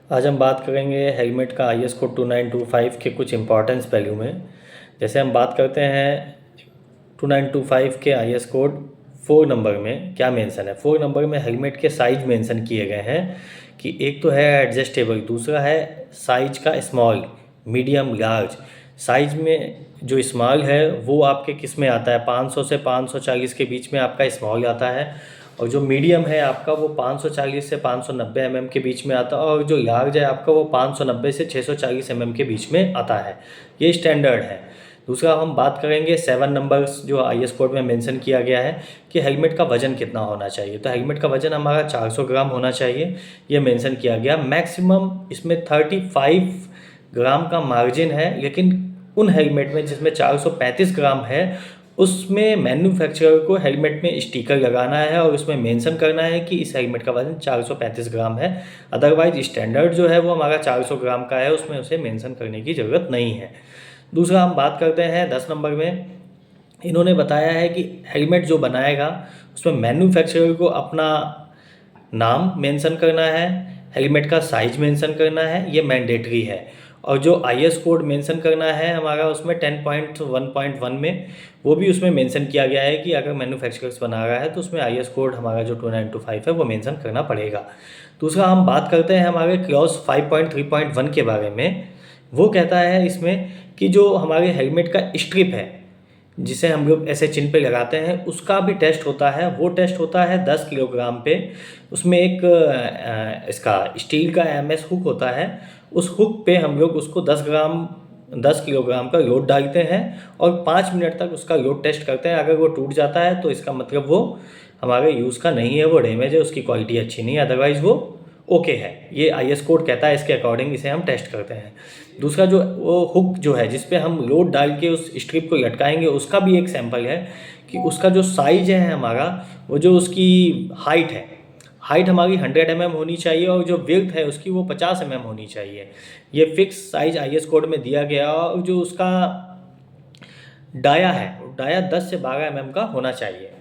आज हम बात करेंगे हेलमेट का IS कोड 2925 के कुछ इंपॉर्टेंस पहलू में। जैसे हम बात करते हैं 2925 के IS कोड 4 नंबर में क्या मेंशन है। 4 नंबर में हेलमेट के साइज मेंशन किए गए हैं कि एक तो है एडजस्टेबल, दूसरा है साइज का स्मॉल, मीडियम, लार्ज। साइज में जो स्मॉल है वो आपके किस में आता है, 500 से 540 के बीच में आपका स्मॉल आता है, और जो मीडियम है आपका वो 540 से 590 mm के बीच में आता है, और जो लार्ज है आपका वो 590 से 640 mm के बीच में आता है। ये स्टैंडर्ड है। दूसरा हम बात करेंगे 7 नंबर्स जो IS कोड में मेंशन किया गया है कि हेलमेट का वज़न कितना होना चाहिए। तो हेलमेट का वज़न हमारा 400 ग्राम होना चाहिए, ये मेंशन किया गया। मैक्सिमम इसमें 35 ग्राम का मार्जिन है, लेकिन उन हेलमेट में जिसमें 435 ग्राम है उसमें मैन्युफैक्चरर को हेलमेट में स्टिकर लगाना है और उसमें मेंशन करना है कि इस हेलमेट का वजन 435 ग्राम है। अदरवाइज स्टैंडर्ड जो है वो हमारा 400 ग्राम का है, उसमें उसे मेंशन करने की ज़रूरत नहीं है। दूसरा हम बात करते हैं 10 नंबर में। इन्होंने बताया है कि हेलमेट जो बनाएगा उसमें मैन्युफैक्चरर को अपना नाम मेंशन करना है, हेलमेट का साइज मेंशन करना है, ये मैंडेटरी है। और जो IS कोड मेंशन करना है हमारा उसमें 10.1.1 में, वो भी उसमें मेंशन किया गया है कि अगर मैन्युफैक्चरर्स बना रहा है तो उसमें IS कोड हमारा जो 2925 है वो मेंशन करना पड़ेगा। दूसरा हम बात करते हैं हमारे क्लॉज 5.3.1 के बारे में। वो कहता है इसमें कि जो हमारे हेलमेट का स्ट्रिप है जिसे हम लोग ऐसे चिन पे लगाते हैं उसका भी टेस्ट होता है। वो टेस्ट होता है 10 किलोग्राम पे। उसमें एक इसका स्टील का MS हुक होता है। उस हुक पे हम लोग उसको 10 किलोग्राम का लोड डालते हैं और 5 मिनट तक उसका लोड टेस्ट करते हैं। अगर वो टूट जाता है तो इसका मतलब वो हमारे यूज़ का नहीं है, वो डैमेज है, उसकी क्वालिटी अच्छी नहीं है। अदरवाइज़ वो ओके है। ये IS कोड कहता है, इसके अकॉर्डिंग इसे हम टेस्ट करते हैं। दूसरा जो वो हुक जो है जिस पे हम लोड डाल के उस स्ट्रिप को लटकाएंगे उसका भी एक सैंपल है कि उसका जो साइज है हमारा, वो जो उसकी हाइट है, हाइट हमारी 100 mm होनी चाहिए और जो विड्थ है उसकी वो 50 mm होनी चाहिए। ये फिक्स साइज IS कोड में दिया गया। और जो उसका डाया है, डाया 10 से 12 mm का होना चाहिए।